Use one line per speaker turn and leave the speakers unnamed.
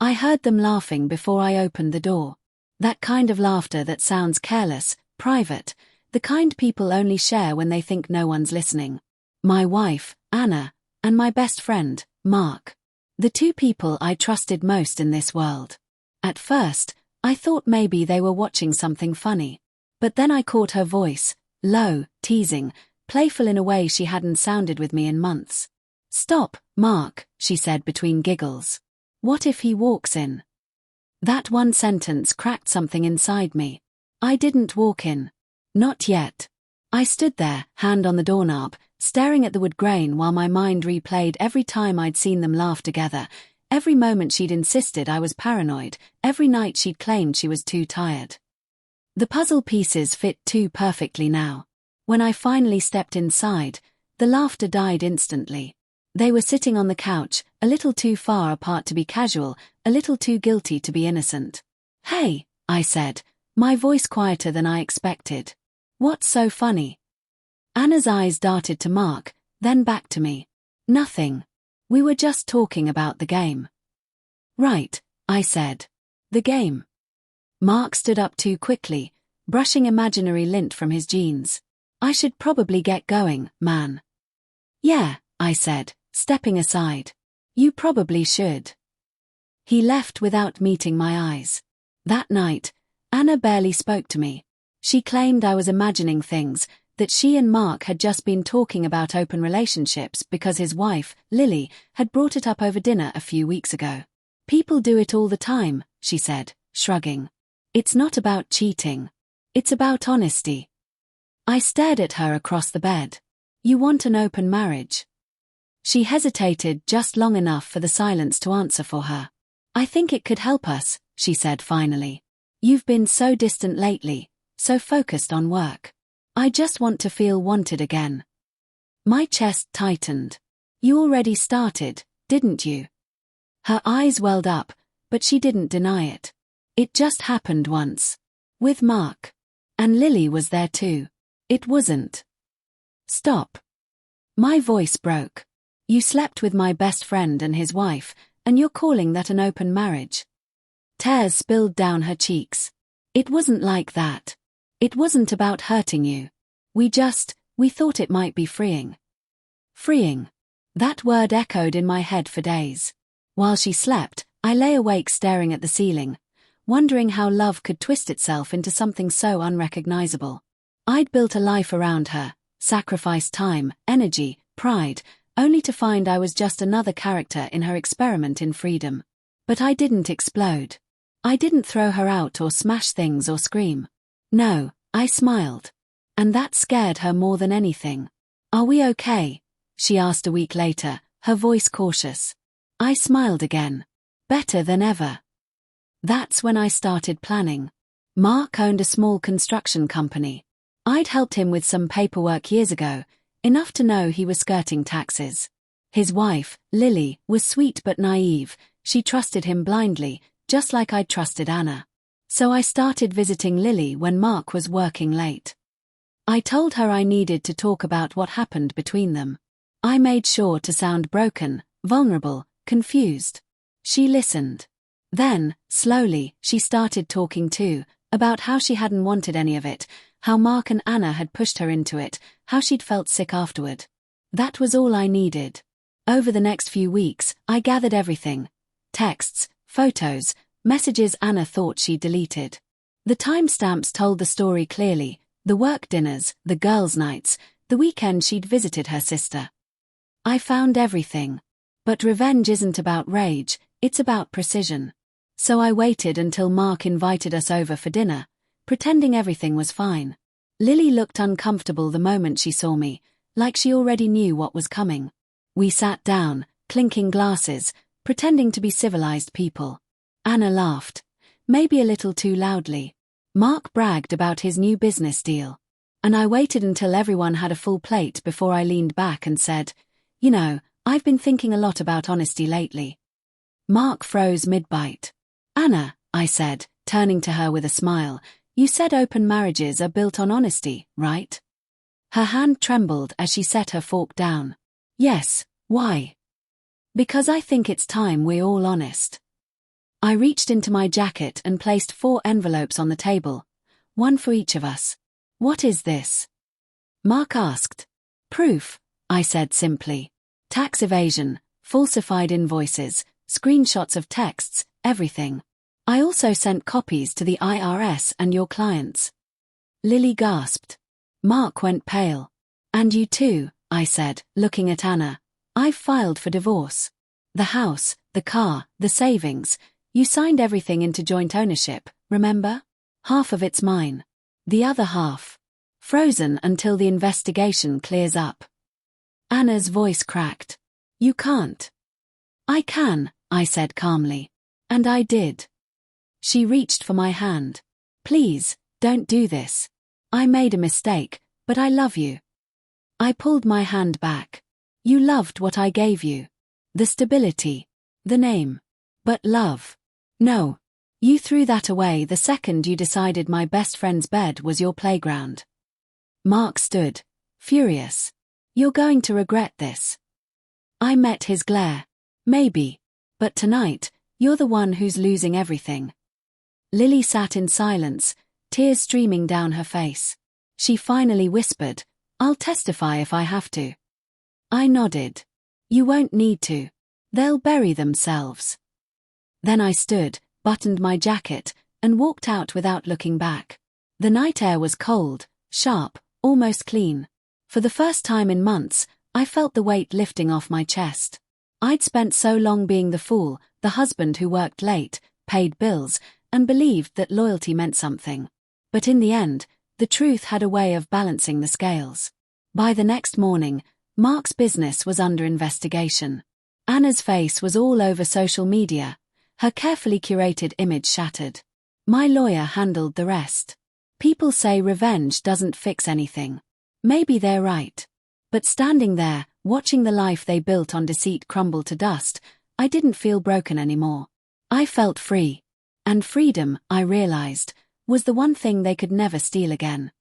I heard them laughing before I opened the door. That kind of laughter that sounds careless, private, the kind people only share when they think no one's listening. My wife, Anna, and my best friend, Mark. The two people I trusted most in this world. At first, I thought maybe they were watching something funny. But then I caught her voice, low, teasing, playful in a way she hadn't sounded with me in months. "Stop, Mark," she said between giggles. "What if he walks in?" That one sentence cracked something inside me. I didn't walk in. Not yet. I stood there, hand on the doorknob, staring at the wood grain while my mind replayed every time I'd seen them laugh together, every moment she'd insisted I was paranoid, every night she'd claimed she was too tired. The puzzle pieces fit too perfectly now. When I finally stepped inside, the laughter died instantly. They were sitting on the couch, a little too far apart to be casual, a little too guilty to be innocent. "Hey," I said, my voice quieter than I expected. "What's so funny?" Anna's eyes darted to Mark, then back to me. "Nothing. We were just talking about the game." "Right," I said. "The game." Mark stood up too quickly, brushing imaginary lint from his jeans. "I should probably get going, man." "Yeah," I said, stepping aside. "You probably should." He left without meeting my eyes. That night, Anna barely spoke to me. She claimed I was imagining things, that she and Mark had just been talking about open relationships because his wife, Lily, had brought it up over dinner a few weeks ago. "People do it all the time," she said, shrugging. "It's not about cheating. It's about honesty." I stared at her across the bed. "You want an open marriage?" She hesitated just long enough for the silence to answer for her. "I think it could help us," she said finally. "You've been so distant lately, so focused on work. I just want to feel wanted again." My chest tightened. "You already started, didn't you?" Her eyes welled up, but she didn't deny it. "It just happened once. With Mark. And Lily was there too. It wasn't." "Stop." My voice broke. "You slept with my best friend and his wife, and you're calling that an open marriage?" Tears spilled down her cheeks. "It wasn't like that. It wasn't about hurting you. We thought it might be freeing." Freeing. That word echoed in my head for days. While she slept, I lay awake staring at the ceiling, wondering how love could twist itself into something so unrecognizable. I'd built a life around her, sacrificed time, energy, pride, only to find I was just another character in her experiment in freedom. But I didn't explode. I didn't throw her out or smash things or scream. No, I smiled. And that scared her more than anything. "Are we okay?" she asked a week later, her voice cautious. I smiled again. Better than ever. That's when I started planning. Mark owned a small construction company. I'd helped him with some paperwork years ago, enough to know he was skirting taxes. His wife, Lily, was sweet but naive. She trusted him blindly, just like I'd trusted Anna. So I started visiting Lily when Mark was working late. I told her I needed to talk about what happened between them. I made sure to sound broken, vulnerable, confused. She listened. Then, slowly, she started talking too, about how she hadn't wanted any of it, how Mark and Anna had pushed her into it, how she'd felt sick afterward. That was all I needed. Over the next few weeks, I gathered everything. Texts, photos, messages Anna thought she'd deleted. The timestamps told the story clearly, the work dinners, the girls' nights, the weekend she'd visited her sister. I found everything. But revenge isn't about rage, it's about precision. So I waited until Mark invited us over for dinner, pretending everything was fine. Lily looked uncomfortable the moment she saw me, like she already knew what was coming. We sat down, clinking glasses, pretending to be civilized people. Anna laughed, maybe a little too loudly. Mark bragged about his new business deal. And I waited until everyone had a full plate before I leaned back and said, "You know, I've been thinking a lot about honesty lately." Mark froze mid-bite. "Anna," I said, turning to her with a smile, "you said open marriages are built on honesty, right?" Her hand trembled as she set her fork down. "Yes, why?" "Because I think it's time we're all honest." I reached into my jacket and placed 4 envelopes on the table, one for each of us. What is this? Mark asked. Proof, I said simply. Tax evasion, falsified invoices, screenshots of texts, everything. I also sent copies to the IRS and your clients. Lily gasped. Mark went pale. And you too, I said, looking at Anna. I've filed for divorce. The house, the car, the savings. You signed everything into joint ownership, remember? Half of it's mine. The other half. Frozen until the investigation clears up. Anna's voice cracked. You can't. I can, I said calmly. And I did. She reached for my hand. Please, don't do this. I made a mistake, but I love you. I pulled my hand back. You loved what I gave you. The stability. The name. But love. No. You threw that away the second you decided my best friend's bed was your playground. Mark stood, furious. You're going to regret this. I met his glare. Maybe. But tonight, you're the one who's losing everything. Lily sat in silence, tears streaming down her face. She finally whispered, I'll testify if I have to. I nodded. You won't need to. They'll bury themselves. Then I stood, buttoned my jacket, and walked out without looking back. The night air was cold, sharp, almost clean. For the first time in months, I felt the weight lifting off my chest. I'd spent so long being the fool, the husband who worked late, paid bills, and believed that loyalty meant something. But in the end, the truth had a way of balancing the scales. By the next morning, Mark's business was under investigation. Anna's face was all over social media, her carefully curated image shattered. My lawyer handled the rest. People say revenge doesn't fix anything. Maybe they're right. But standing there, watching the life they built on deceit crumble to dust, I didn't feel broken anymore. I felt free. And freedom, I realized, was the one thing they could never steal again.